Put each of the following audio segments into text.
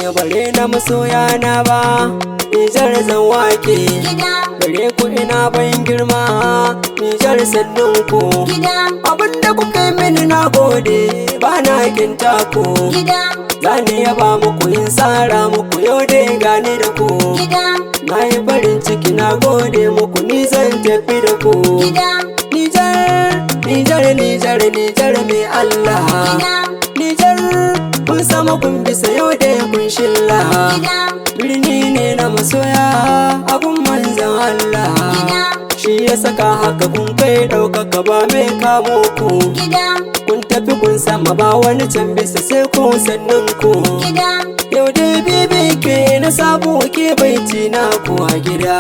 Ya bare na masoya na ba, Nijar zan wake. Bare ku ina bayin girma, Nijar sannun ku. Abinda kuka yi mini na gode, ba na kinta ku. Zani yaba muku in tsara muku yau dai gani da ku. Na yi farin ciki na gode muku ni zan tafi da ku. Nijar, Nijar, Nijar, Nijar mai Allah. Nijar kun sama kun bisa yau da kun shilla. Birni ne na masoya abun manzan Allah. Shi ya saka haka kun kai ɗaukaka ba mai kamo ku. Kun tafi kun sama ba wani can bisa sai ku sannan ku. Yau da bibi ke na sabo ke baiti na ku a gida.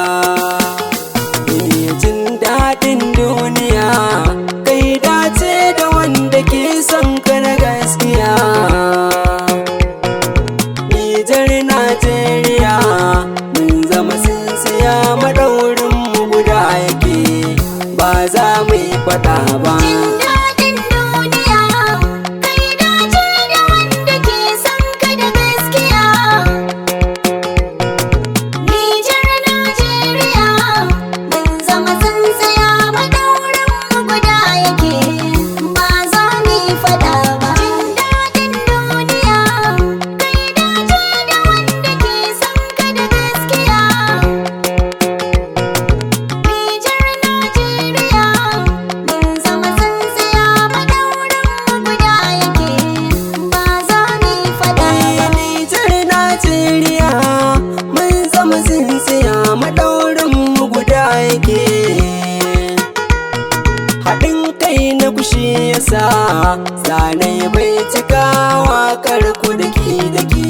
Jin daɗin duniya kai dace da wanda ke son ka na gaskiya. Nijar Najeriya mun zama tsintsiya madaurin mu guda yake ba za mu yi faɗa ba. Haɗin kai na kushi yasa zanai bai cika waƙar ku daki.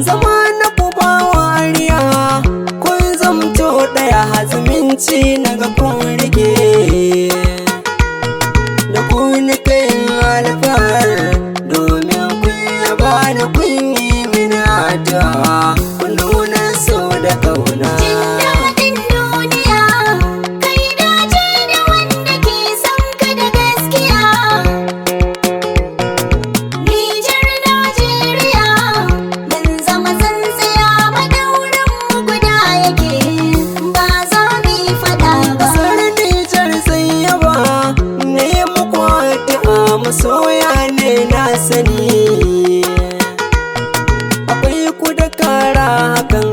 Zama na ku ba wariya kun zamto ɗaya hazuminci na ga kun rike. Da ku ni kai alfahar domin kun yaba ni kun yi mini addu'a kun nuna so da ƙauna. Masoya ne na sani akwai ku da kara hakan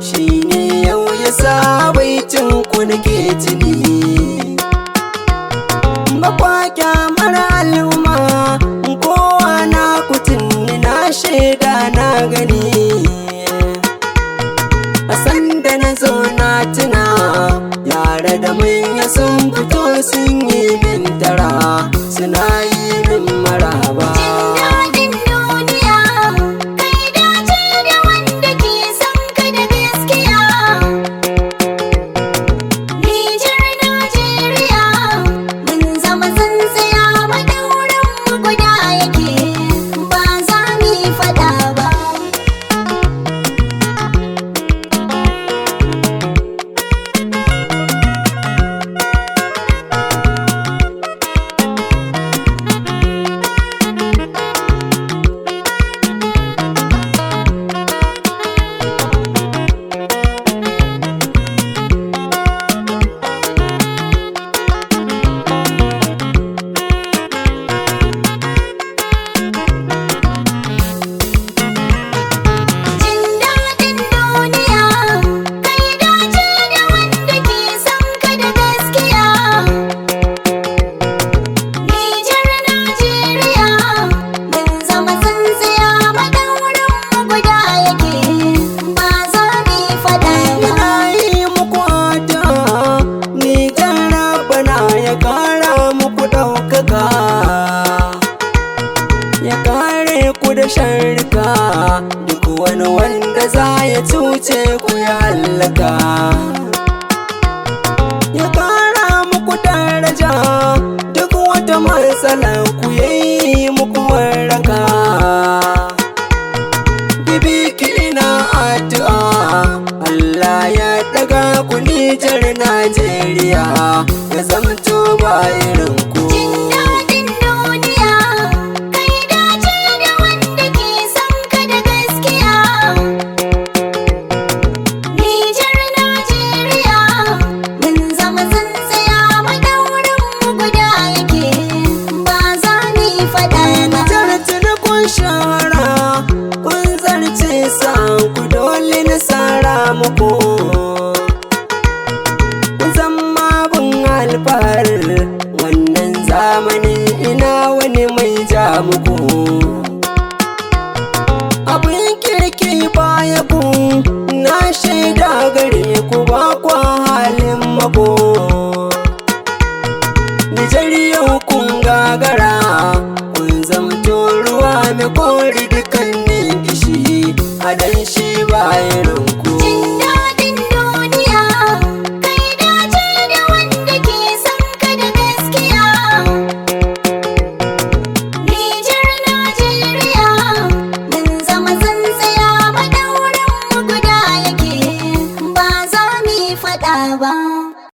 shine yau ya sa baitin ku nake tuni. Bakwa kyamar al'umma kowa na ku tunni na shaida na gani. A sanda na zo na tuna yara da manya sun fito sun yi min tara suna yi min maraba. Nijar Najeriya ya zamto ba irin ku. Jin daɗin duniya kai dace da wanda ke son ka da gaskiya. Nijar Najeriya mun zama tsintsiya madaurin mu guda yake ba za ni faɗa ba. Nijar tuni kun shahara kun zarce sa'an ku dole na sara muku. Kun zama bin alfahar wannan zamanin ina wani mai ja muku. Abin kirki baya ku na shaida gare ku ba kwa halin mako. Nijar yau kun gagara kun zamto ruwa mai kori dukkanin gishi a dan shi ba irin ku. Jin daɗin duniya kai dace da wanda ke son ka da gaskiya. Nijar Najeriya mun zama tsintsiya madaurin mu guda yake ba za mu faɗa ba.